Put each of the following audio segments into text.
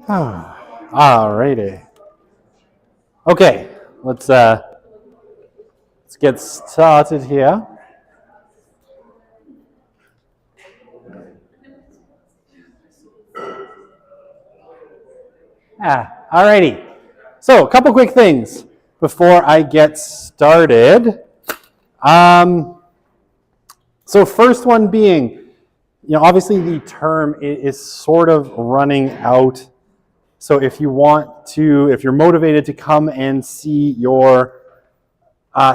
Alrighty. Okay, let's get started here. Alrighty. So, a couple quick things before I get started. So first one being, obviously the term is sort of running out. So if you're motivated to come and see your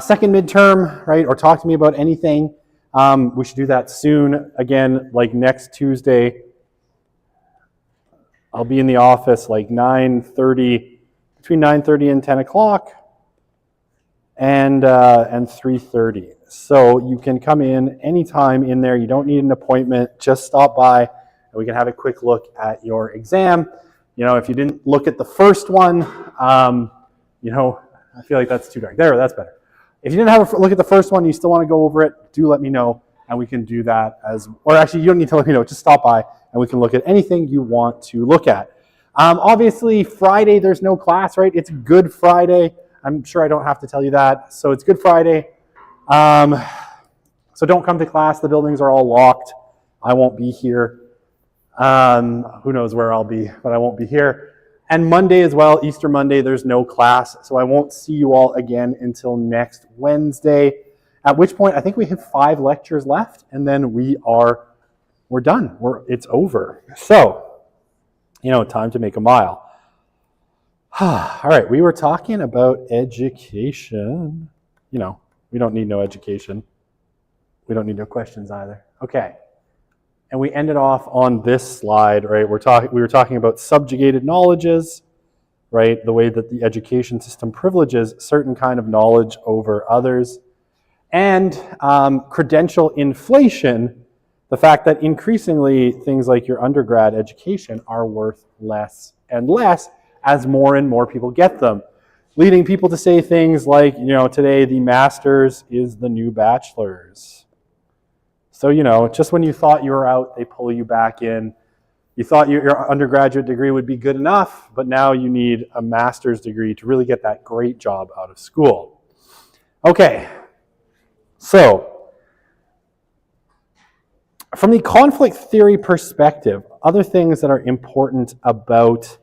second midterm, right, or talk to me about anything, we should do that soon. Again, like next Tuesday, I'll be in the office like between 9:30 and 10 o'clock, and 3:30. So you can come in anytime in there. You don't need an appointment. Just stop by and we can have a quick look at your exam. If you didn't look at the first one, I feel like that's too dark. There, that's better. If you didn't have a look at the first one, you still want to go over it, do let me know, and we can do that or actually you don't need to let me know, just stop by and we can look at anything you want to look at. Obviously, Friday, there's no class, right? It's Good Friday. I'm sure I don't have to tell you that. So it's Good Friday. So don't come to class. The buildings are all locked. I won't be here. Who knows where I'll be, but I won't be here. And Monday as well, Easter Monday, there's no class. So I won't see you all again until next Wednesday, at which point I think we have 5 lectures left and then we're done. It's over. So, time to make a mile. All right, we were talking about education. We don't need no education. We don't need no questions either. Okay. And we ended off on this slide, right? We were talking about subjugated knowledges, right? The way that the education system privileges certain kind of knowledge over others. And credential inflation, the fact that increasingly things like your undergrad education are worth less and less as more and more people get them, leading people to say things like, today the master's is the new bachelor's. So, just when you thought you were out, they pull you back in. You thought your undergraduate degree would be good enough, but now you need a master's degree to really get that great job out of school. Okay, so from the conflict theory perspective, other things that are important about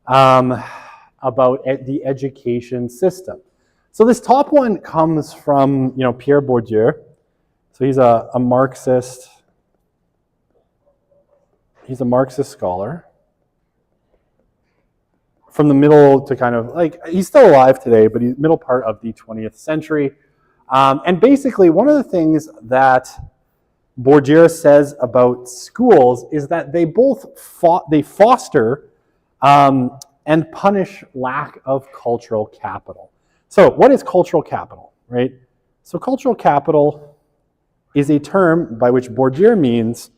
the education system. So this top one comes from, Pierre Bourdieu. So he's a Marxist. He's a Marxist scholar from the middle to kind of he's still alive today, but he's middle part of the 20th century. And basically, one of the things that Bourdieu says about schools is that they foster and punish lack of cultural capital. So what is cultural capital, right? So cultural capital is a term by which Bourdieu means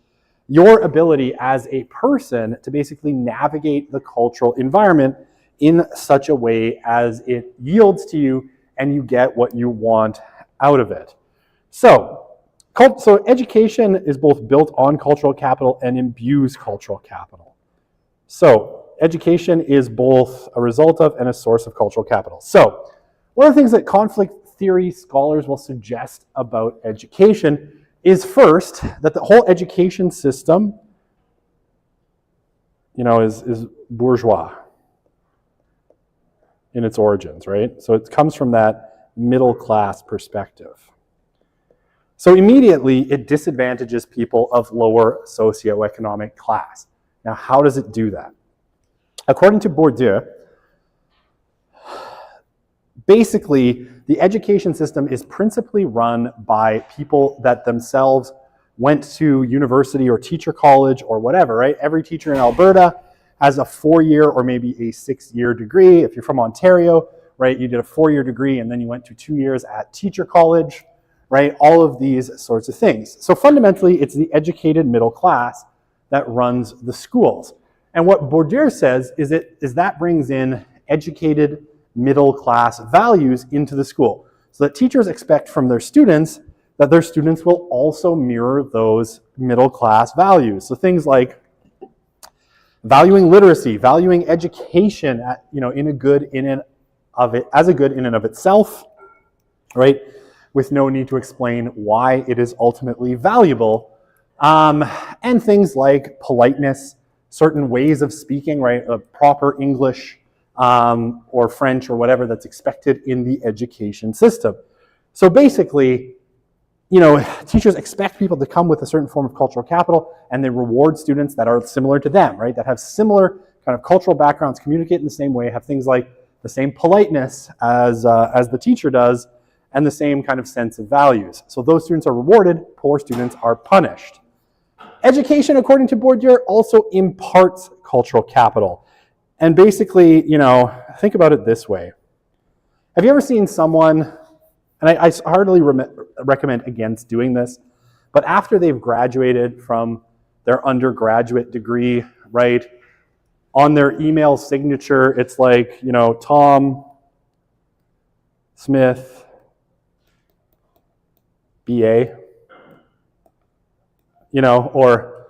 your ability as a person to basically navigate the cultural environment in such a way as it yields to you and you get what you want out of it. So education is both built on cultural capital and imbues cultural capital. So education is both a result of and a source of cultural capital. So one of the things that conflict theory scholars will suggest about education is first that the whole education system, is bourgeois in its origins, right? So it comes from that middle class perspective. So immediately it disadvantages people of lower socioeconomic class. Now, how does it do that? According to Bourdieu, basically, the education system is principally run by people that themselves went to university or teacher college or whatever, right? Every teacher in Alberta has a 4-year or maybe a 6-year degree. If you're from Ontario, right, you did a 4-year degree and then you went to 2 years at teacher college, right? All of these sorts of things. So fundamentally, it's the educated middle class that runs the schools. And what Bourdieu says is that brings in educated middle class values into the school. So that teachers expect from their students that their students will also mirror those middle class values. So things like Valuing literacy, valuing education, in a good in and of it, as a good in and of itself, right? With no need to explain why it is ultimately valuable. And things like politeness, certain ways of speaking, right? Proper English or French or whatever that's expected in the education system. So basically, teachers expect people to come with a certain form of cultural capital, and they reward students that are similar to them, right? That have similar kind of cultural backgrounds, communicate in the same way, have things like the same politeness as the teacher does, and the same kind of sense of values. So those students are rewarded, poor students are punished. Education, according to Bourdieu, also imparts cultural capital. And basically, think about it this way. Have you ever seen someone, and I heartily recommend against doing this, but after they've graduated from their undergraduate degree, right, on their email signature, it's like, Tom Smith, BA, or,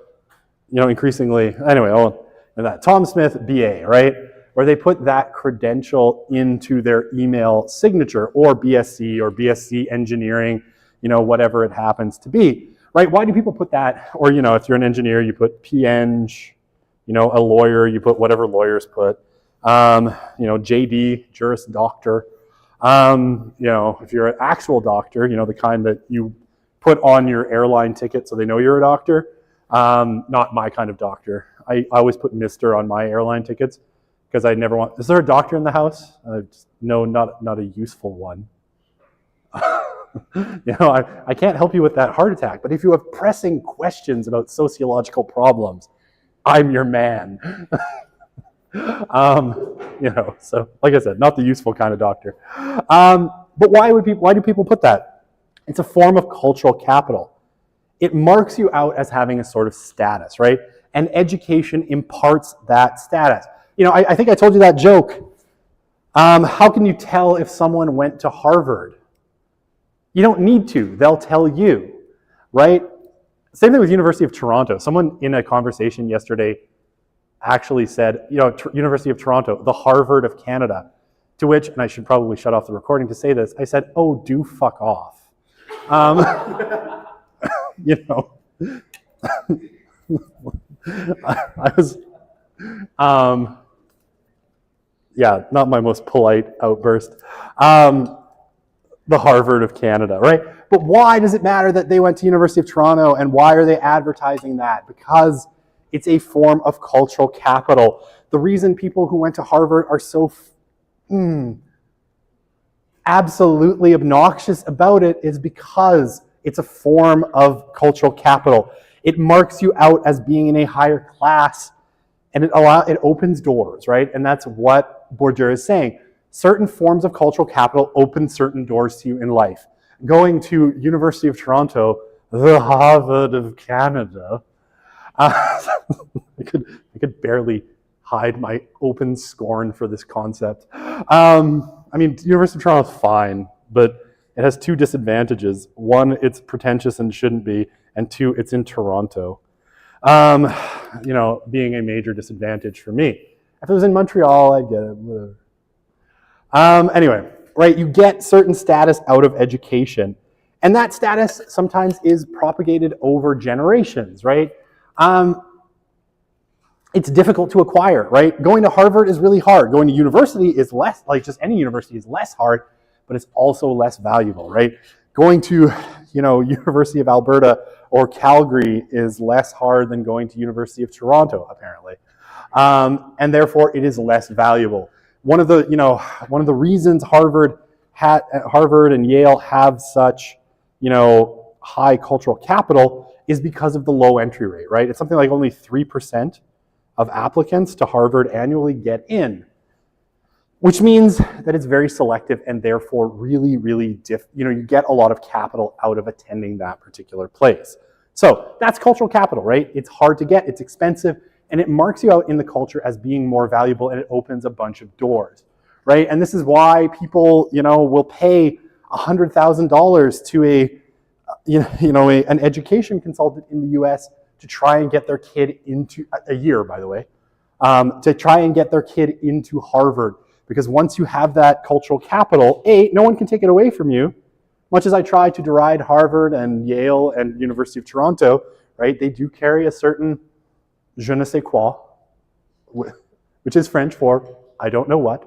increasingly, anyway, that Tom Smith, BA, right? Or they put that credential into their email signature, or BSc or BSc engineering, whatever it happens to be, right? Why do people put that? Or, if you're an engineer, you put PEng, a lawyer, you put whatever lawyers put, JD, Juris Doctor. If you're an actual doctor, the kind that you put on your airline ticket so they know you're a doctor. Not my kind of doctor. I always put Mr. on my airline tickets because I never want. Is there a doctor in the house? No, not a useful one. I can't help you with that heart attack. But if you have pressing questions about sociological problems, I'm your man. So like I said, not the useful kind of doctor. But why do people put that? It's a form of cultural capital. It marks you out as having a sort of status, right? And education imparts that status. I think I told you that joke. How can you tell if someone went to Harvard? You don't need to. They'll tell you, right? Same thing with University of Toronto. Someone in a conversation yesterday actually said, University of Toronto, the Harvard of Canada. To which, and I should probably shut off the recording to say this, I said, oh, do fuck off. I was, not my most polite outburst. The Harvard of Canada, right? But why does it matter that they went to University of Toronto, and why are they advertising that? Because it's a form of cultural capital. The reason people who went to Harvard are so absolutely obnoxious about it is because it's a form of cultural capital. It marks you out as being in a higher class, and it opens doors, right? And that's what Bourdieu is saying. Certain forms of cultural capital open certain doors to you in life. Going to University of Toronto, the Harvard of Canada, I could barely hide my open scorn for this concept. University of Toronto is fine, but it has two disadvantages. One, it's pretentious and shouldn't be, and two, it's in Toronto. Being a major disadvantage for me. If it was in Montreal, I'd get it, whatever. Anyway, right, you get certain status out of education, and that status sometimes is propagated over generations, right? It's difficult to acquire, right? Going to Harvard is really hard. Going to university is less, like just any university is less hard, but it's also less valuable, right? Going to, University of Alberta or Calgary is less hard than going to University of Toronto, apparently. And therefore it is less valuable. One of the reasons Harvard and Yale have such, high cultural capital is because of the low entry rate, right? It's something like only 3% of applicants to Harvard annually get in, which means that it's very selective and therefore really, really you get a lot of capital out of attending that particular place. So that's cultural capital, right? It's hard to get, it's expensive, and it marks you out in the culture as being more valuable, and it opens a bunch of doors, right? And this is why people, will pay $100,000 to an education consultant in the US to try and get their kid into, a year, by the way, to try and get their kid into Harvard. Because once you have that cultural capital, no one can take it away from you. Much as I try to deride Harvard and Yale and University of Toronto, right? They do carry a certain je ne sais quoi, which is French for I don't know what.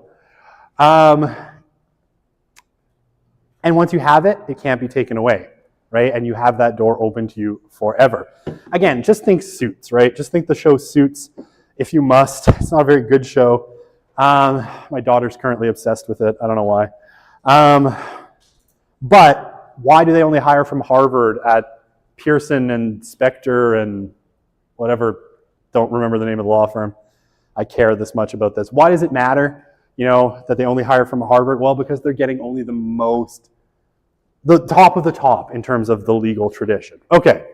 And once you have it, it can't be taken away, right? And you have that door open to you forever. Again, just think Suits, right? Just think the show Suits, if you must. It's not a very good show. My daughter's currently obsessed with it. I don't know why. But why do they only hire from Harvard at Pearson and Spector and whatever? Don't remember the name of the law firm. I care this much about this. Why does it matter, that they only hire from Harvard? Well, because they're getting only the top of the top in terms of the legal tradition. Okay.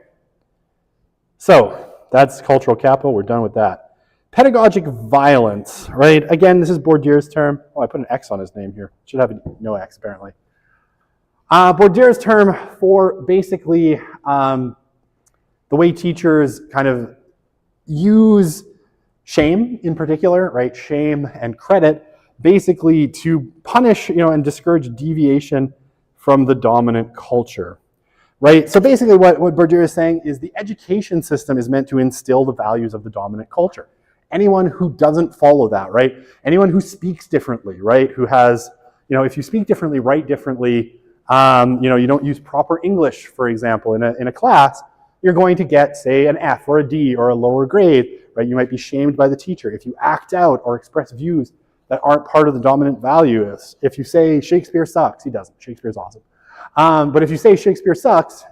So that's cultural capital. We're done with that. Pedagogic violence, right? Again, this is Bourdieu's term. Oh, I put an X on his name here. Should have no X, apparently. Bourdieu's term for basically the way teachers kind of use shame in particular, right? Shame and credit, basically to punish, and discourage deviation from the dominant culture, right? So basically what Bourdieu is saying is the education system is meant to instill the values of the dominant culture. Anyone who doesn't follow that, right? Anyone who speaks differently, right? Who has, if you speak differently, write differently, you don't use proper English, for example, in a class, you're going to get, say, an F or a D or a lower grade, right? You might be shamed by the teacher. If you act out or express views that aren't part of the dominant values. If you say Shakespeare sucks, he doesn't. Shakespeare's awesome. But if you say Shakespeare sucks,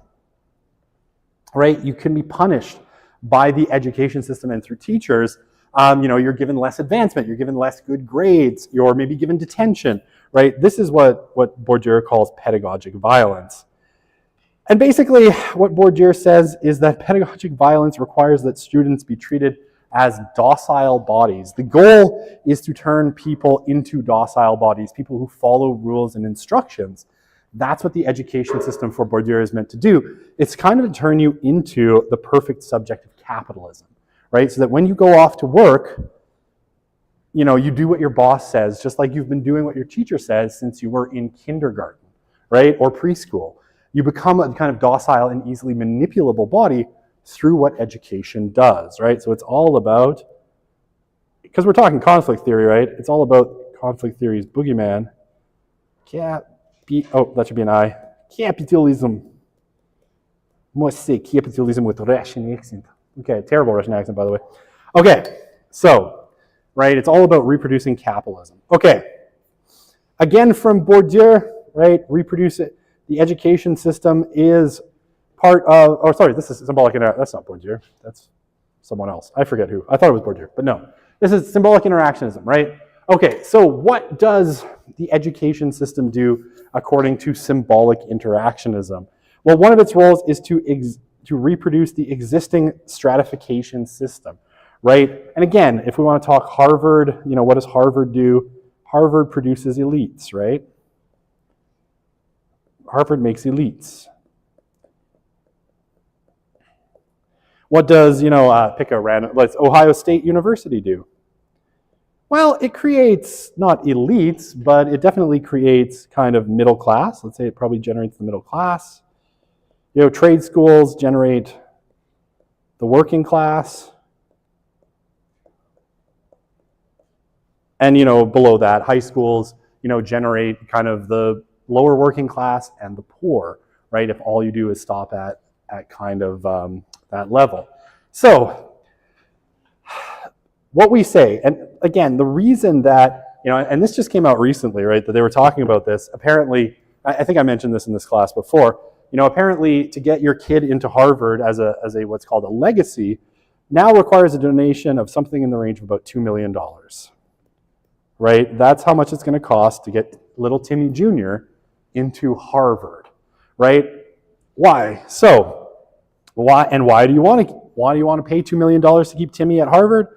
right, you can be punished by the education system and through teachers. You're given less advancement, you're given less good grades, you're maybe given detention, right? This is what Bourdieu calls pedagogic violence. And basically what Bourdieu says is that pedagogic violence requires that students be treated as docile bodies. The goal is to turn people into docile bodies, people who follow rules and instructions. That's what the education system for Bourdieu is meant to do. It's kind of to turn you into the perfect subject of capitalism, right? So that when you go off to work, you do what your boss says, just like you've been doing what your teacher says since you were in kindergarten, right? Or preschool. You become a kind of docile and easily manipulable body through what education does, right? So it's all about, because we're talking conflict theory, right? It's all about conflict theory's boogeyman. That should be an I. Capitalism. Must say capitalism with Russian accent. Okay, terrible Russian accent, by the way. Okay, so, right, it's all about reproducing capitalism. Okay, again from Bourdieu, right, reproduce it. The education system is part of, this is symbolic, that's not Bourdieu, that's someone else. I forget who. I thought it was Bourdieu, but no. This is symbolic interactionism, right? Okay, so what does the education system do according to symbolic interactionism? Well, one of its roles is to reproduce the existing stratification system, right? And again, if we want to talk Harvard, what does Harvard do? Harvard produces elites, right? Harvard makes elites. What does, pick a random, let's Ohio State University do? Well, it creates not elites, but it definitely creates kind of middle class. Let's say it probably generates the middle class. Trade schools generate the working class. And, below that, high schools, generate kind of the lower working class and the poor, right? If all you do is stop at kind of that level. So what we say, and again, the reason that, and this just came out recently, right, that they were talking about this, apparently, I think I mentioned this in this class before, apparently to get your kid into Harvard as a what's called a legacy now requires a donation of something in the range of about $2 million, right? That's how much it's going to cost to get little Timmy Jr. into Harvard, right? Why? So, why do you want to pay $2 million to keep Timmy at Harvard?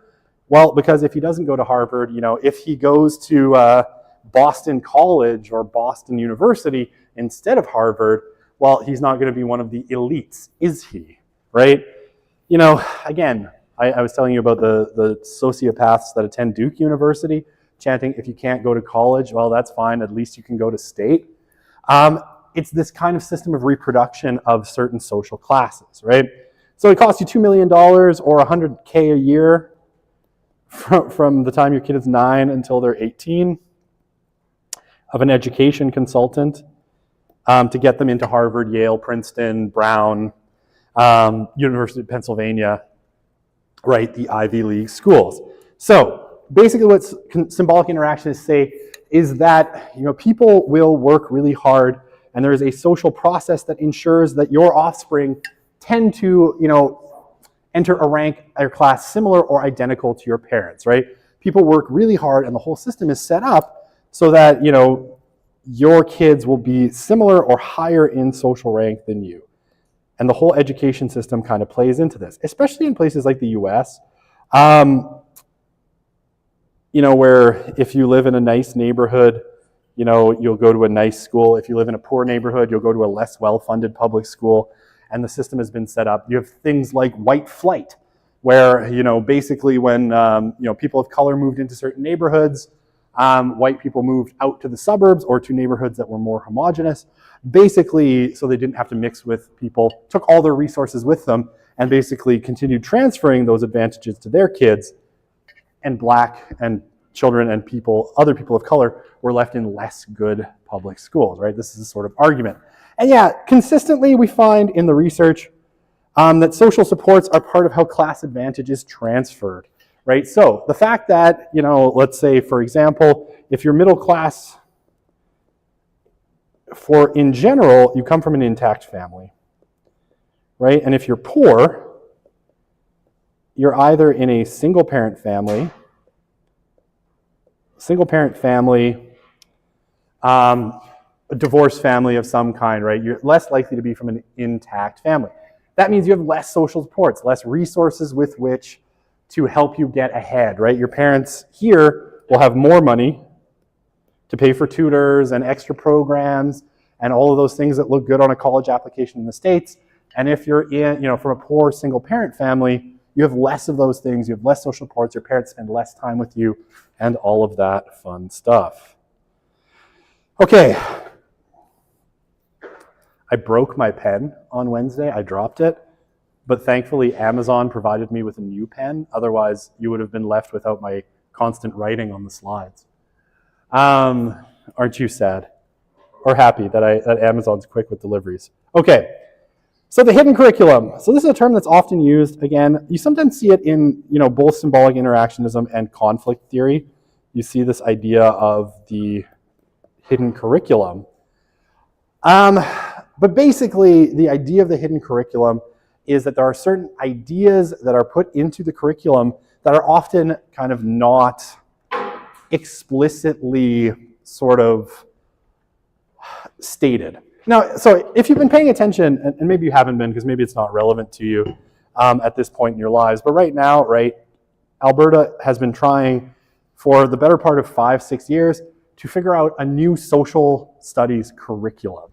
Well, because if he doesn't go to Harvard, if he goes to Boston College or Boston University instead of Harvard, well, he's not going to be one of the elites, is he? Right? Again, I was telling you about the sociopaths that attend Duke University, chanting, if you can't go to college, well, that's fine, at least you can go to state. It's this kind of system of reproduction of certain social classes, right? So it costs you $2 million or $100K a year from the time your kid is 9 until they're 18 of an education consultant to get them into Harvard, Yale, Princeton, Brown, University of Pennsylvania, right, the Ivy League schools. So basically what symbolic interactionists say is that people will work really hard, and there is a social process that ensures that your offspring tend to enter a rank or class similar or identical to your parents, right? People work really hard, and the whole system is set up so that your kids will be similar or higher in social rank than you. And the whole education system kind of plays into this, especially in places like the US, where if you live in a nice neighborhood, you'll go to a nice school. If you live in a poor neighborhood, you'll go to a less well-funded public school. And the system has been set up. You have things like white flight, where, basically when, people of color moved into certain neighborhoods, white people moved out to the suburbs or to neighborhoods that were more homogenous, basically so they didn't have to mix with people, took all their resources with them, and basically continued transferring those advantages to their kids, and black and children and other people of color were left in less good public schools, right? This is a sort of argument. And yeah, consistently we find in the research that social supports are part of how class advantage is transferred, right? So the fact that, let's say, for example, if you're middle class, in general, you come from an intact family, right? And if you're poor, you're either in a single-parent family, a divorced family of some kind, right? You're less likely to be from an intact family. That means you have less social supports, less resources with which to help you get ahead, right? Your parents here will have more money to pay for tutors and extra programs and all of those things that look good on a college application in the States. And if you're from a poor single parent family, you have less of those things, you have less social supports, your parents spend less time with you, and all of that fun stuff. Okay. I broke my pen on Wednesday, I dropped it, but thankfully Amazon provided me with a new pen, otherwise you would have been left without my constant writing on the slides. Aren't you sad? Or happy that Amazon's quick with deliveries? Okay, so the hidden curriculum. So this is a term that's often used. Again, you sometimes see it in both symbolic interactionism and conflict theory. You see this idea of the hidden curriculum. But basically, the idea of the hidden curriculum is that there are certain ideas that are put into the curriculum that are often kind of not explicitly sort of stated. Now, so if you've been paying attention, and maybe you haven't been because maybe it's not relevant to you at this point in your lives, but right now, right, Alberta has been trying for the better part of 5-6 years to figure out a new social studies curriculum,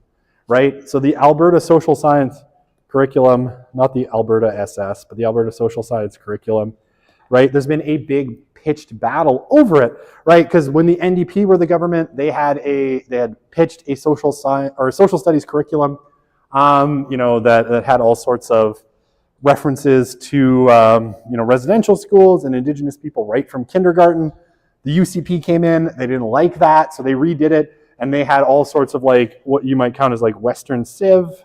right? So the Alberta Social Science curriculum, not the Alberta SS, but the Alberta Social Science curriculum, right? There's been a big pitched battle over it, right? Because when the NDP were the government, they had pitched a social science or social studies curriculum, that had all sorts of references to residential schools and Indigenous people right from kindergarten. The UCP came in, they didn't like that, so they redid it, and they had all sorts of what you might count as Western Civ,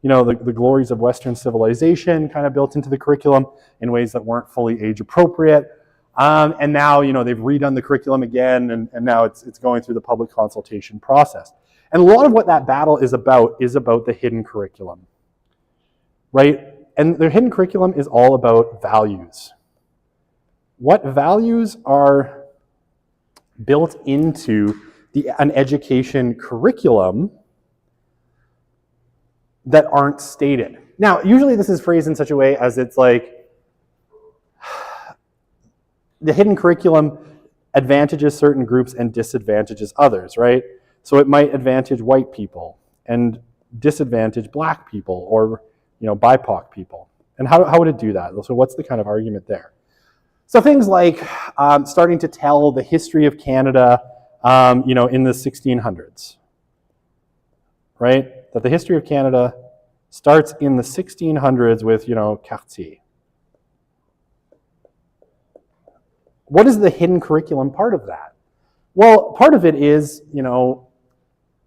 the glories of Western civilization kind of built into the curriculum in ways that weren't fully age appropriate. And now, they've redone the curriculum again, and now it's going through the public consultation process. And a lot of what that battle is about the hidden curriculum, right? And the hidden curriculum is all about values. What values are built into an education curriculum that aren't stated? Now, usually this is phrased in such a way as it's the hidden curriculum advantages certain groups and disadvantages others, right? So it might advantage white people and disadvantage black people or BIPOC people. And how would it do that? So what's the kind of argument there? So things like starting to tell the history of Canada, in the 1600s, right? That the history of Canada starts in the 1600s with, Cartier. What is the hidden curriculum part of that? Well, part of it is,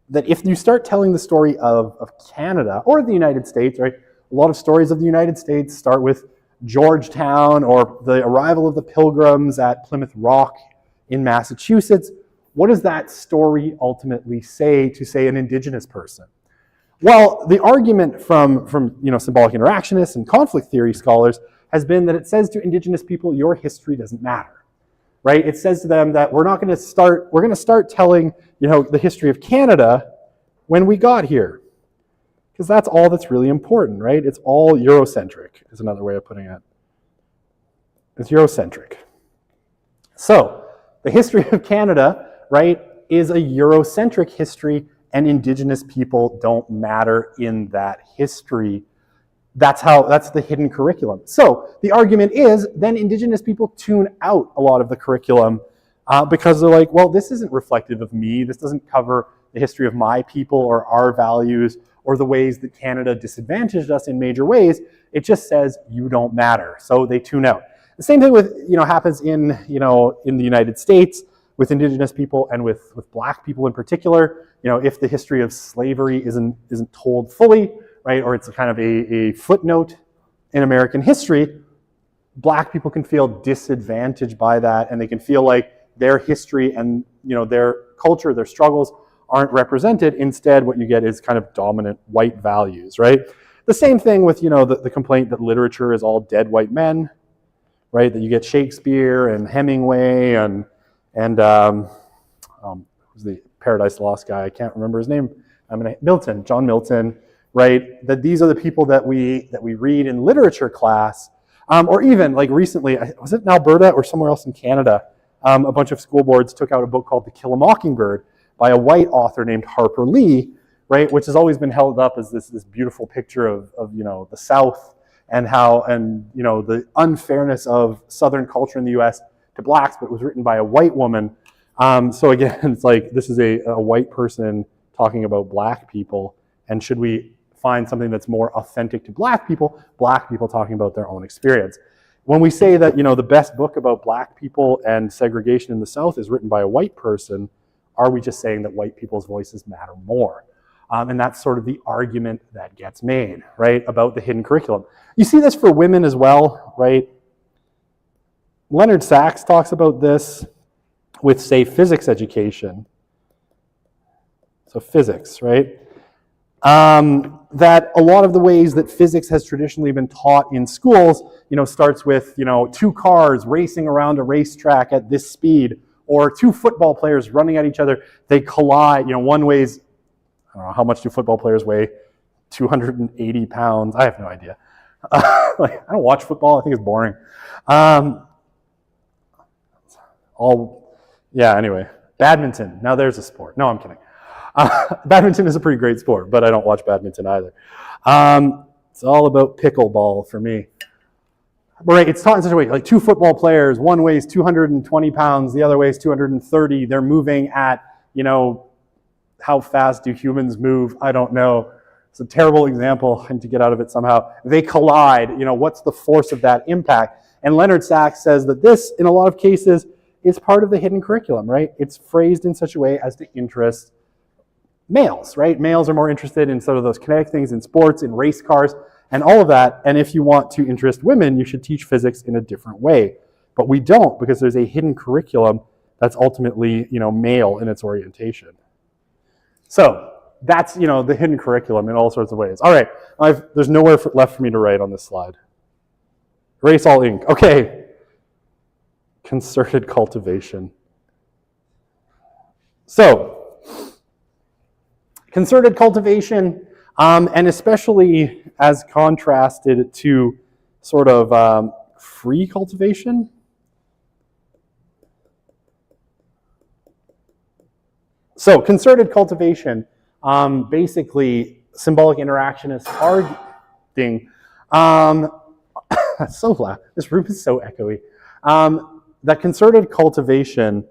that if you start telling the story of Canada or the United States, right? A lot of stories of the United States start with Georgetown or the arrival of the Pilgrims at Plymouth Rock in Massachusetts. What does that story ultimately say to, say, an Indigenous person? Well, the argument from symbolic interactionists and conflict theory scholars has been that it says to Indigenous people, your history doesn't matter, right? It says to them that we're going to start telling, the history of Canada when we got here, because that's all that's really important, right? It's all Eurocentric, is another way of putting it. It's Eurocentric. So, the history of Canada, right, is a Eurocentric history, and Indigenous people don't matter in that history. That's the hidden curriculum. So, the argument is, then Indigenous people tune out a lot of the curriculum because they're like, well, this isn't reflective of me. This doesn't cover the history of my people or our values or the ways that Canada disadvantaged us in major ways. It just says you don't matter. So they tune out. The same thing with, happens in the United States with Indigenous people and with Black people in particular. If the history of slavery isn't told fully, right, or it's kind of a footnote in American history, Black people can feel disadvantaged by that, and they can feel like their history and their culture, their struggles aren't represented. Instead, what you get is kind of dominant white values, right? The same thing with the complaint that literature is all dead white men, right? That you get Shakespeare and Hemingway and who's the Paradise Lost guy? I can't remember his name. John Milton, right? That these are the people that we read in literature class, or even like recently, was it in Alberta or somewhere else in Canada? A bunch of school boards took out a book called To Kill a Mockingbird by a white author named Harper Lee, right? Which has always been held up as this beautiful picture of the South and the unfairness of Southern culture in the U.S. to Blacks, but it was written by a white woman. So again, it's like this is a white person talking about Black people, and should we find something that's more authentic to Black people talking about their own experience? When we say that the best book about Black people and segregation in the South is written by a white person, are we just saying that white people's voices matter more? And that's sort of the argument that gets made, right, about the hidden curriculum. You see this for women as well, right? Leonard Sachs talks about this with, say, physics education. So physics, right? That a lot of the ways that physics has traditionally been taught in schools, starts with, two cars racing around a racetrack at this speed, or two football players running at each other. They collide, one weighs, I don't know, how much do football players weigh? 280 pounds. I have no idea. I don't watch football. I think it's boring. Anyway, badminton. Now there's a sport. No, I'm kidding. Badminton is a pretty great sport, but I don't watch badminton either. It's all about pickleball for me. Right, it's taught in such a way, like two football players, one weighs 220 pounds, the other weighs 230. They're moving at, how fast do humans move? I don't know. It's a terrible example, and to get out of it somehow. They collide, what's the force of that impact? And Leonard Sachs says that this, in a lot of cases, is part of the hidden curriculum, right? It's phrased in such a way as to interest males, right? Males are more interested in sort of those kinetic things in sports, in race cars, and all of that. And if you want to interest women, you should teach physics in a different way. But we don't, because there's a hidden curriculum that's ultimately, male in its orientation. So that's, the hidden curriculum in all sorts of ways. All right, there's nowhere left for me to write on this slide. Erase all ink. Okay. Concerted cultivation. So, concerted cultivation, and especially as contrasted to sort of free cultivation. So concerted cultivation, basically symbolic interactionists arguing, That's so loud. This room is so echoey. That concerted cultivation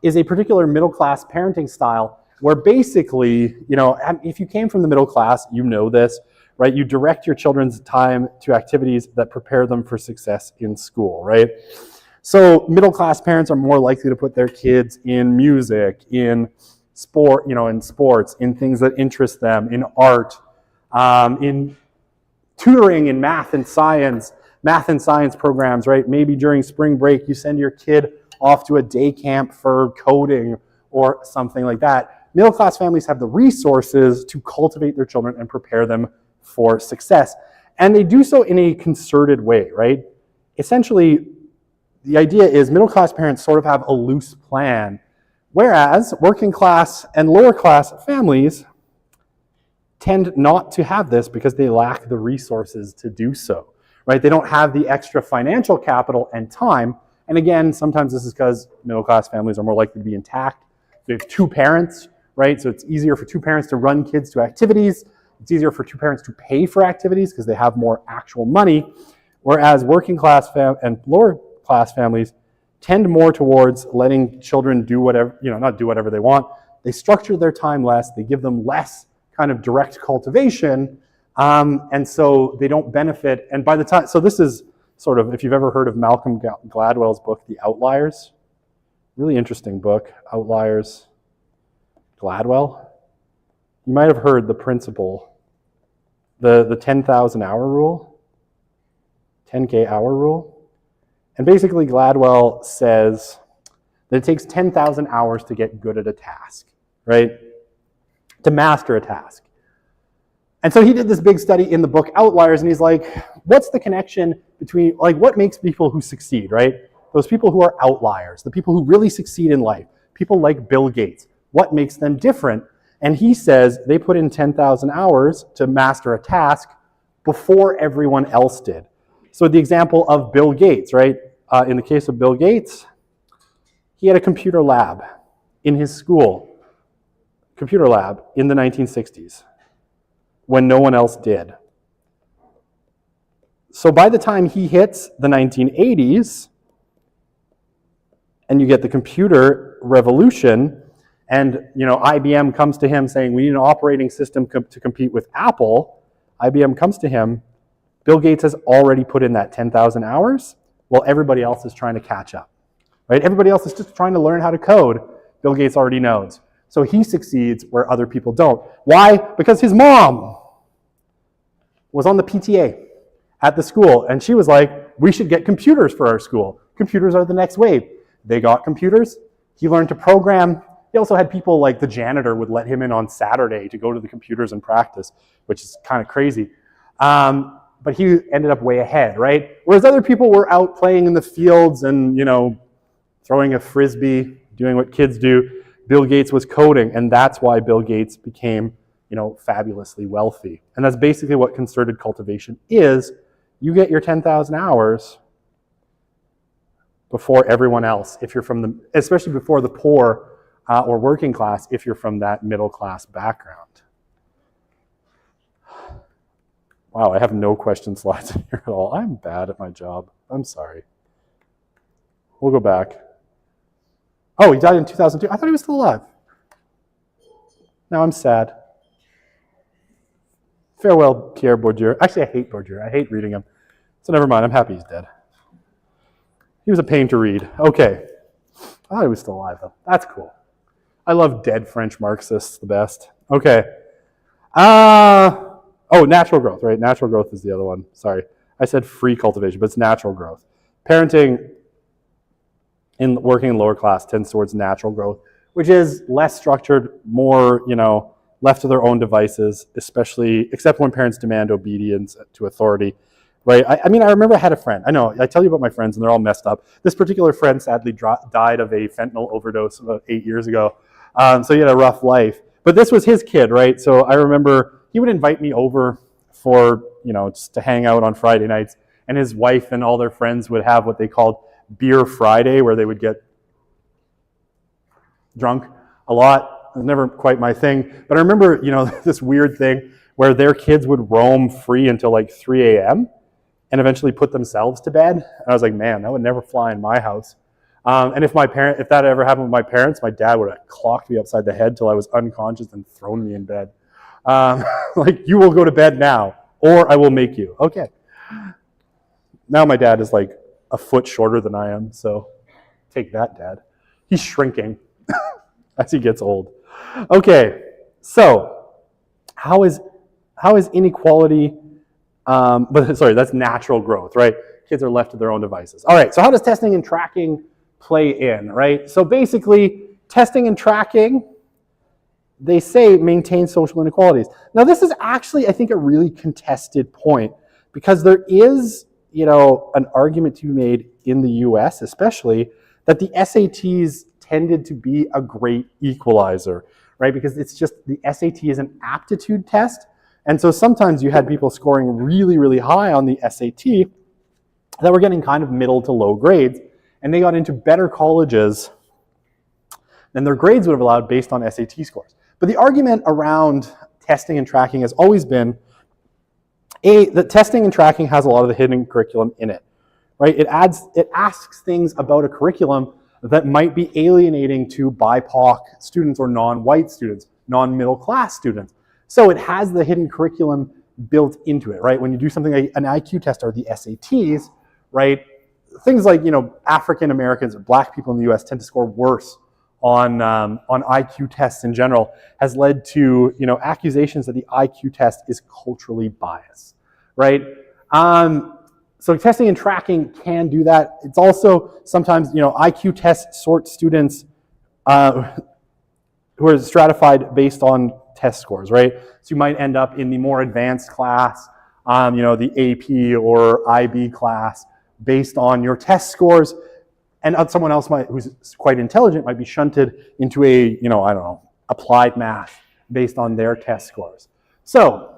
is a particular middle-class parenting style where basically, if you came from the middle class, you know this, right? You direct your children's time to activities that prepare them for success in school, right? So middle-class parents are more likely to put their kids in music, in sport, in sports, in things that interest them, in art, in tutoring in math and science programs, right? Maybe during spring break, you send your kid off to a day camp for coding or something like that. Middle-class families have the resources to cultivate their children and prepare them for success. And they do so in a concerted way, right? Essentially, the idea is middle-class parents sort of have a loose plan, whereas working-class and lower-class families tend not to have this because they lack the resources to do so, right? They don't have the extra financial capital and time. And again, sometimes this is because middle-class families are more likely to be intact. They have two parents, right? So it's easier for two parents to run kids to activities. It's easier for two parents to pay for activities because they have more actual money. Whereas working-class and lower-class families tend more towards letting children do whatever, not do whatever they want. They structure their time less. They give them less kind of direct cultivation. And so they don't benefit. And by the time, so this is sort of, if you've ever heard of Malcolm Gladwell's book, The Outliers, really interesting book, Outliers, Gladwell. You might have heard the principle, the 10,000 hour rule, 10K hour rule. And basically Gladwell says that it takes 10,000 hours to get good at a task, right? To master a task. And so he did this big study in the book Outliers, and he's like, what's the connection between, what makes people who succeed, right? Those people who are outliers, the people who really succeed in life, people like Bill Gates, what makes them different? And he says they put in 10,000 hours to master a task before everyone else did. So the example of Bill Gates, right? In the case of Bill Gates, he had a computer lab in his school, computer lab in the 1960s, when no one else did. So by the time he hits the 1980s, and you get the computer revolution, and IBM comes to him saying, we need an operating system to compete with Apple. IBM comes to him. Bill Gates has already put in that 10,000 hours, while everybody else is trying to catch up, right? Everybody else is just trying to learn how to code. Bill Gates already knows. So he succeeds where other people don't. Why? Because his mom was on the PTA at the school, and she was like, we should get computers for our school. Computers are the next wave. They got computers. He learned to program. He also had people like the janitor would let him in on Saturday to go to the computers and practice, which is kind of crazy. But he ended up way ahead, right? Whereas other people were out playing in the fields and, throwing a frisbee, doing what kids do. Bill Gates was coding, and that's why Bill Gates became, fabulously wealthy. And that's basically what concerted cultivation is. You get your 10,000 hours before everyone else, if you're especially before the poor or working class, if you're from that middle class background. Wow, I have no question slides in here at all. I'm bad at my job. I'm sorry. We'll go back. Oh, he died in 2002. I thought he was still alive. Now I'm sad. Farewell, Pierre Bourdieu. Actually, I hate Bourdieu. I hate reading him. So never mind, I'm happy he's dead. He was a pain to read. Okay. I thought he was still alive, though. That's cool. I love dead French Marxists the best. Okay. Natural growth, right? Natural growth is the other one. Sorry. I said free cultivation, but it's natural growth. Parenting in working in lower class tends towards natural growth, which is less structured, more, left to their own devices, except when parents demand obedience to authority, right? I remember I had a friend. I know, I tell you about my friends and they're all messed up. This particular friend sadly died of a fentanyl overdose about 8 years ago. So he had a rough life. But this was his kid, right? So I remember he would invite me over for, just to hang out on Friday nights. And his wife and all their friends would have what they called Beer Friday, where they would get drunk a lot. It was never quite my thing. But I remember, this weird thing where their kids would roam free until like 3 a.m. and eventually put themselves to bed. And I was like, man, that would never fly in my house. And if that ever happened with my parents, my dad would have clocked me upside the head till I was unconscious and thrown me in bed. Like, you will go to bed now, or I will make you. Okay. Now my dad is like a foot shorter than I am, so take that, Dad. He's shrinking as he gets old. Okay, so how is inequality, that's natural growth, right? Kids are left to their own devices. All right, so how does testing and tracking play in, right? So basically, testing and tracking, they say, maintain social inequalities. Now, this is actually, I think, a really contested point, because there is, an argument to be made in the US especially, that the SATs tended to be a great equalizer, right? Because it's just, the SAT is an aptitude test, and so sometimes you had people scoring really, really high on the SAT that were getting kind of middle to low grades, and they got into better colleges than their grades would have allowed based on SAT scores. But the argument around testing and tracking has always been, that testing and tracking has a lot of the hidden curriculum in it, right? It asks things about a curriculum that might be alienating to BIPOC students or non-white students, non-middle class students. So it has the hidden curriculum built into it, right? When you do something like an IQ test or the SATs, right? Things like, African Americans or black people in the US tend to score worse on IQ tests in general, has led to, accusations that the IQ test is culturally biased, right? So testing and tracking can do that. It's also sometimes, IQ tests sort students who are stratified based on test scores, right? So you might end up in the more advanced class, the AP or IB class, based on your test scores, and someone else who's quite intelligent might be shunted into a, applied math based on their test scores. So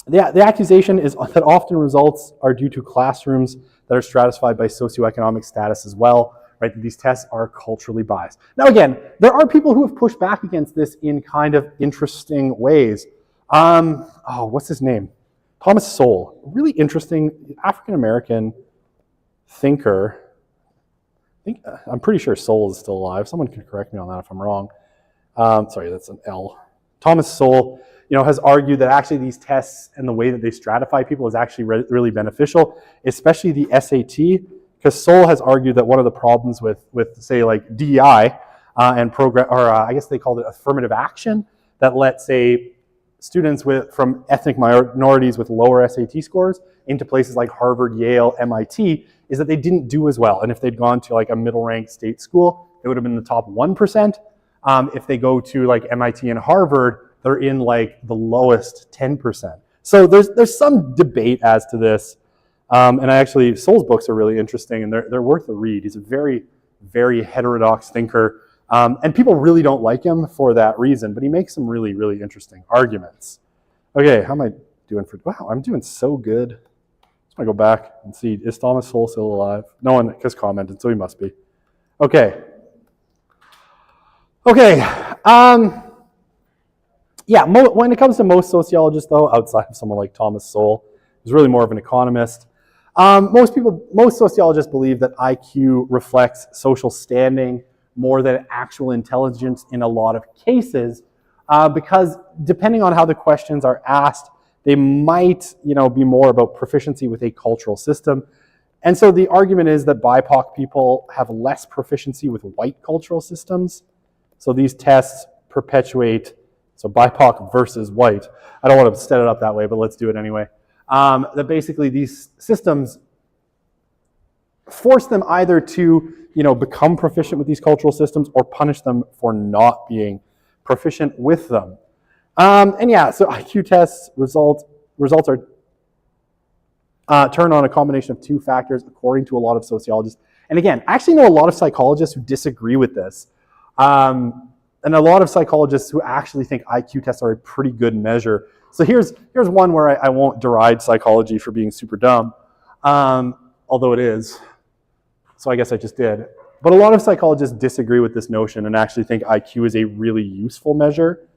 the accusation is that often results are due to classrooms that are stratified by socioeconomic status as well, right? These tests are culturally biased. Now again, there are people who have pushed back against this in kind of interesting ways. What's his name? Thomas Sowell, really interesting African-American thinker. I'm pretty sure Sowell is still alive. Someone can correct me on that if I'm wrong. Sorry, that's an L. Thomas Sowell, has argued that actually these tests and the way that they stratify people is actually really beneficial, especially the SAT, because Sowell has argued that one of the problems with say like DEI and program, or I guess they called it affirmative action, that let say students from ethnic minorities with lower SAT scores into places like Harvard, Yale, MIT, is that they didn't do as well. And if they'd gone to like a middle-ranked state school, they would have been in the top 1%. If they go to like MIT and Harvard, they're in like the lowest 10%. So there's some debate as to this. And Sowell's books are really interesting, and they're worth a read. He's a very, very heterodox thinker. And people really don't like him for that reason, but he makes some really, really interesting arguments. Okay, how am I doing wow, I'm doing so good. I'm gonna go back and see, is Thomas Sowell still alive? No one has commented, so he must be. Okay. When it comes to most sociologists, though, outside of someone like Thomas Sowell, who's really more of an economist, most sociologists believe that IQ reflects social standing more than actual intelligence in a lot of cases, because depending on how the questions are asked, they might, be more about proficiency with a cultural system. And so the argument is that BIPOC people have less proficiency with white cultural systems. So these tests perpetuate, so BIPOC versus white. I don't want to set it up that way, but let's do it anyway. That basically these systems force them either to, become proficient with these cultural systems or punish them for not being proficient with them. So IQ tests results are turn on a combination of two factors according to a lot of sociologists. And again, I actually know a lot of psychologists who disagree with this. And a lot of psychologists who actually think IQ tests are a pretty good measure. So here's one where I won't deride psychology for being super dumb, although it is. So I guess I just did. But a lot of psychologists disagree with this notion and actually think IQ is a really useful measure.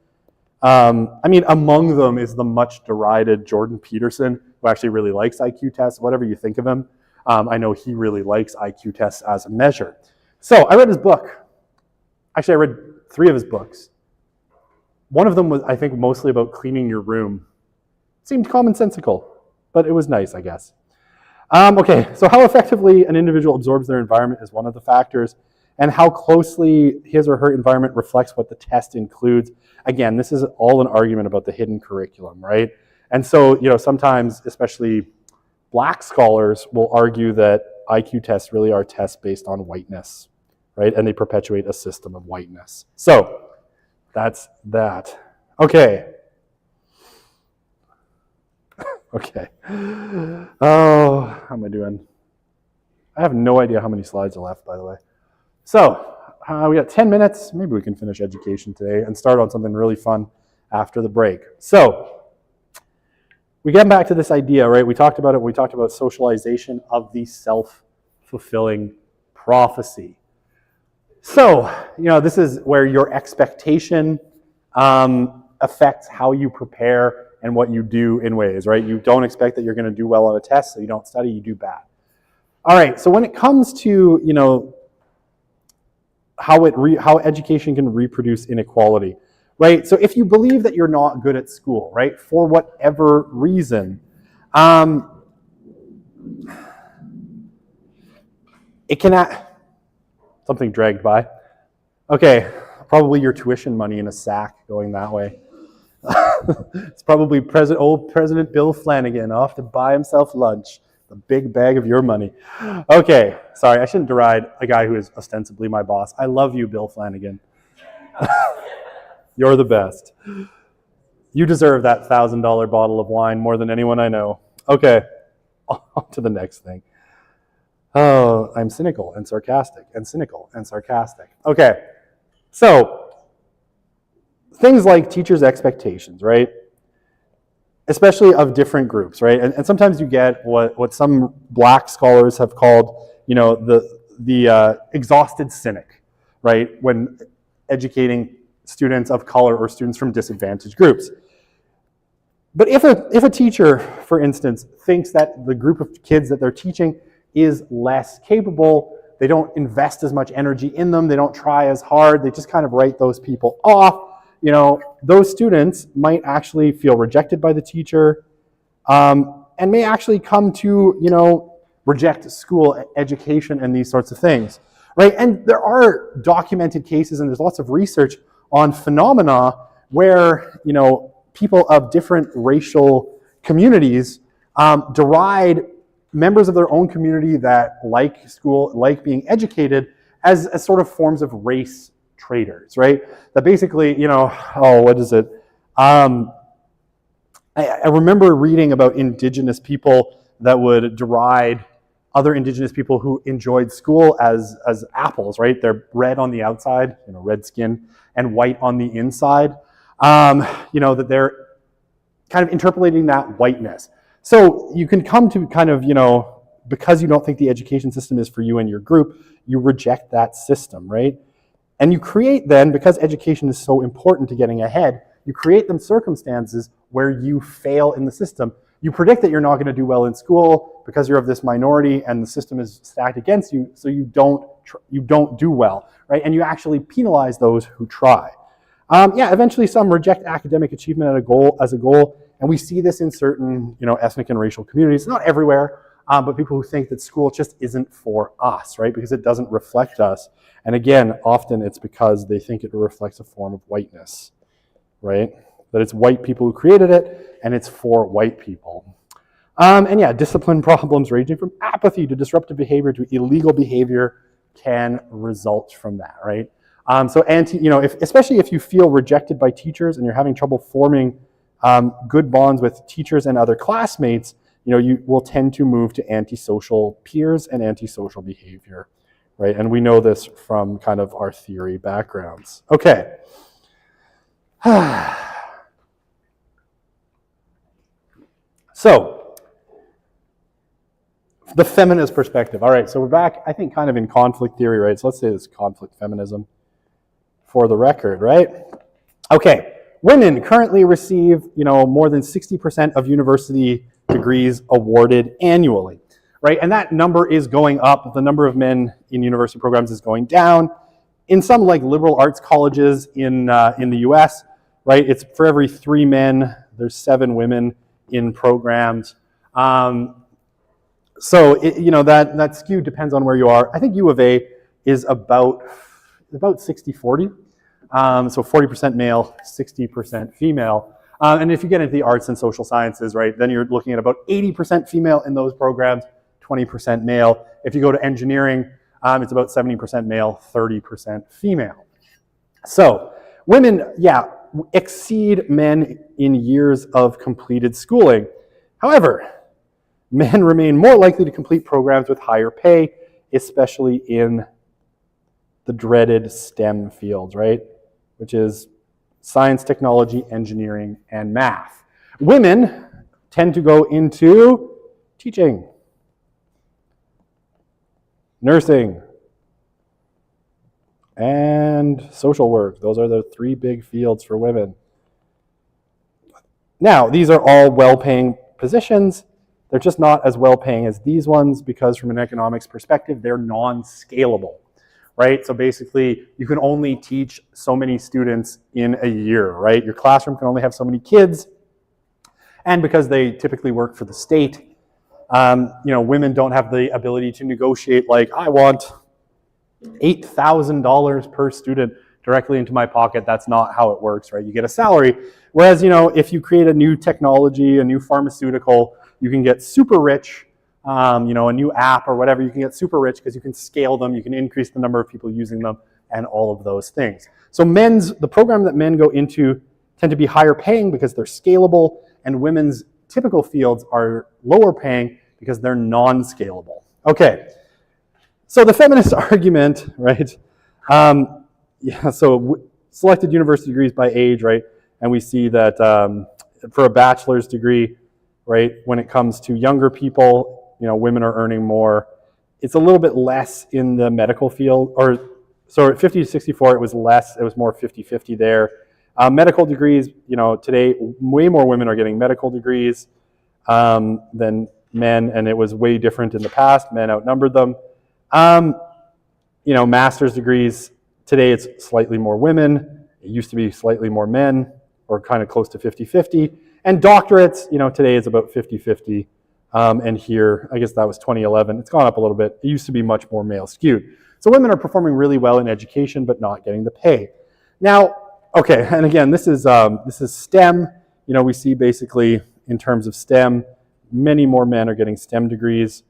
Among them is the much derided Jordan Peterson, who actually really likes IQ tests, whatever you think of him. I know he really likes IQ tests as a measure. So I read his book. Actually, I read 3 of his books. One of them was, I think, mostly about cleaning your room. Seemed commonsensical, but it was nice, I guess. Okay, so how effectively an individual absorbs their environment is one of the factors, and how closely his or her environment reflects what the test includes. Again, this is all an argument about the hidden curriculum, right? And so, sometimes, especially black scholars will argue that IQ tests really are tests based on whiteness, right? And they perpetuate a system of whiteness. So, that's that. Okay. Okay. Oh, how am I doing? I have no idea how many slides are left, by the way. So, we got 10 minutes. Maybe we can finish education today and start on something really fun after the break. So, we get back to this idea, right? We talked about it. We talked about socialization of the self-fulfilling prophecy. So, this is where your expectation affects how you prepare and what you do in ways, right? You don't expect that you're going to do well on a test, so you don't study, you do bad. All right, so when it comes to, how education can reproduce inequality, right? So if you believe that you're not good at school, right, for whatever reason, it can... Something dragged by. Okay, probably your tuition money in a sack going that way. It's probably old President Bill Flanagan off to buy himself lunch. The big bag of your money. Okay, sorry, I shouldn't deride a guy who is ostensibly my boss. I love you, Bill Flanagan. You're the best. You deserve that $1,000 bottle of wine more than anyone I know. Okay, on to the next thing. Oh, I'm cynical and sarcastic and cynical and sarcastic. Okay, so things like teachers' expectations, right? Especially of different groups, right? And sometimes you get what some black scholars have called, the exhausted cynic, right? When educating students of color or students from disadvantaged groups. But if a teacher, for instance, thinks that the group of kids that they're teaching is less capable, they don't invest as much energy in them, they don't try as hard, they just kind of write those people off, those students might actually feel rejected by the teacher, and may actually come to, reject school education and these sorts of things, right? And there are documented cases, and there's lots of research on phenomena where, people of different racial communities deride members of their own community that like school, like being educated, as sort of forms of race traitors, right? That basically, what is it? I remember reading about indigenous people that would deride other indigenous people who enjoyed school as apples, right? They're red on the outside, red skin, and white on the inside. That they're kind of interpolating that whiteness. So you can come to kind of, because you don't think the education system is for you and your group, you reject that system, right? And you create then, because education is so important to getting ahead, you create them circumstances where you fail in the system. You predict that you're not going to do well in school because you're of this minority and the system is stacked against you, so you don't do well, right? And you actually penalize those who try. Eventually some reject academic achievement as a goal, and we see this in certain, ethnic and racial communities, not everywhere, but people who think that school just isn't for us, right? Because it doesn't reflect us. And again, often it's because they think it reflects a form of whiteness, right? That it's white people who created it, and it's for white people. Discipline problems ranging from apathy to disruptive behavior to illegal behavior can result from that, right? Especially if you feel rejected by teachers and you're having trouble forming good bonds with teachers and other classmates, you will tend to move to antisocial peers and antisocial behavior, right? And we know this from kind of our theory backgrounds. Okay. So, the feminist perspective. All right, so we're back, I think, kind of in conflict theory, right? So let's say this is conflict feminism for the record, right? Okay, women currently receive, more than 60% of university degrees awarded annually, right? And that number is going up. The number of men in university programs is going down. In some like liberal arts colleges in the US, right, it's for every 3 men, there's 7 women in programs. So that skew depends on where you are. I think U of A is about 60-40. So 40% male, 60% female. And if you get into the arts and social sciences, right, then you're looking at about 80% female in those programs, 20% male. If you go to engineering, it's about 70% male, 30% female. So women, yeah, exceed men in years of completed schooling. However, men remain more likely to complete programs with higher pay, especially in the dreaded STEM fields, right? Which is science, technology, engineering, and math. Women tend to go into teaching, nursing, and social work. Those are the 3 big fields for women. Now, these are all well-paying positions. They're just not as well-paying as these ones because from an economics perspective, they're non-scalable, right? So basically, you can only teach so many students in a year, right? Your classroom can only have so many kids. And because they typically work for the state, women don't have the ability to negotiate like, I want $8,000 per student directly into my pocket. That's not how it works, right? You get a salary. Whereas, if you create a new technology, a new pharmaceutical, you can get super rich, a new app or whatever, you can get super rich because you can scale them, you can increase the number of people using them, and all of those things. So the program that men go into tend to be higher paying because they're scalable, and women's typical fields are lower paying because they're non-scalable. Okay, so the feminist argument, right? So selected university degrees by age, right? And we see that for a bachelor's degree, right, when it comes to younger people, women are earning more. It's a little bit less in the medical field, so at 50 to 64, it was less. It was more 50-50 there. Medical degrees, today, way more women are getting medical degrees than men, and it was way different in the past. Men outnumbered them. Master's degrees, today it's slightly more women. It used to be slightly more men, or kind of close to 50-50. And doctorates, today is about 50-50. And here, I guess that was 2011. It's gone up a little bit. It used to be much more male skewed. So women are performing really well in education, but not getting the pay. Now, okay, and again, this is STEM. We see basically in terms of STEM, many more men are getting STEM degrees.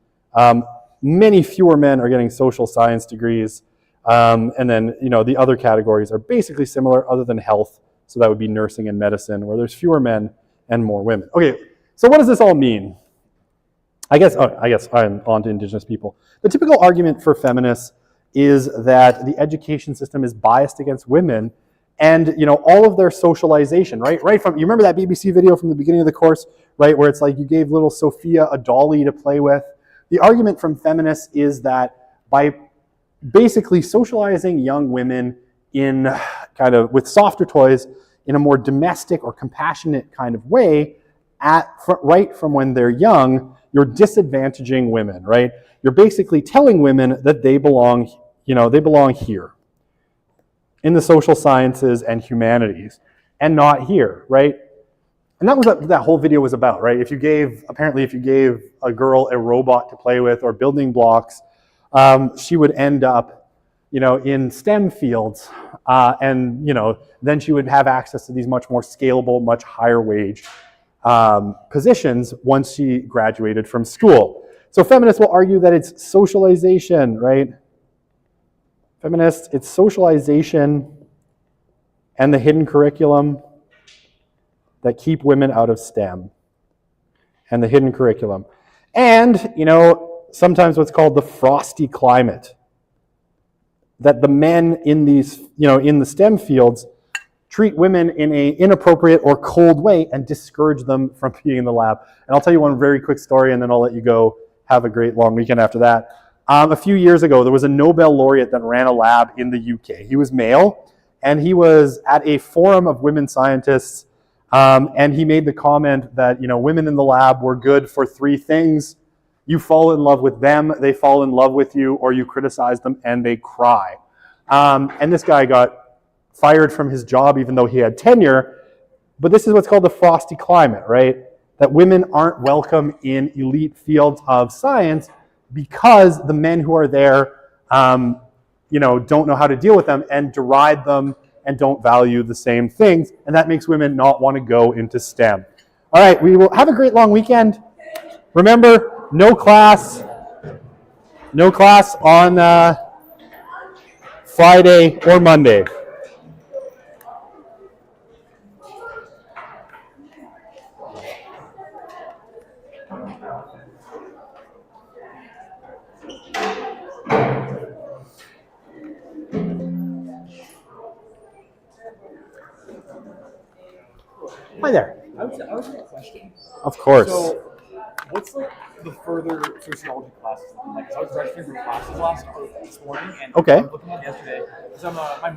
Many fewer men are getting social science degrees. And then, the other categories are basically similar other than health. So that would be nursing and medicine, where there's fewer men and more women. Okay, so what does this all mean? I guess I'm on to Indigenous people. The typical argument for feminists is that the education system is biased against women and, all of their socialization, right? You remember that BBC video from the beginning of the course, right? Where it's like you gave little Sophia a dolly to play with. The argument from feminists is that by basically socializing young women in with softer toys in a more domestic or compassionate kind of way right from when they're young, you're disadvantaging women, right? You're basically telling women that they belong here in the social sciences and humanities and not here, right? And that was what that whole video was about, right? If you gave a girl a robot to play with or building blocks, she would end up, in STEM fields, and then she would have access to these much more scalable, much higher wage positions once she graduated from school. So feminists will argue that it's socialization, right? Feminists, it's socialization and the hidden curriculum that keep women out of STEM, and the hidden curriculum. And, sometimes what's called the frosty climate, that the men in these, in the STEM fields treat women in an inappropriate or cold way and discourage them from being in the lab. And I'll tell you one very quick story and then I'll let you go. Have a great long weekend after that. A few years ago, there was a Nobel laureate that ran a lab in the UK. He was male, and he was at a forum of women scientists And he made the comment that, women in the lab were good for 3 things. You fall in love with them, they fall in love with you, or you criticize them and they cry. And this guy got fired from his job even though he had tenure. But this is what's called the frosty climate, right? That women aren't welcome in elite fields of science because the men who are there, don't know how to deal with them and deride them and don't value the same things. And that makes women not want to go into STEM. All right, we will have a great long weekend. Remember, no class on Friday or Monday. Hi there. I was a question. Of course. So, what's like the further sociology classes looking like? 'Cause I was registering for classes this morning, and Okay. I was looking at it yesterday. So my mind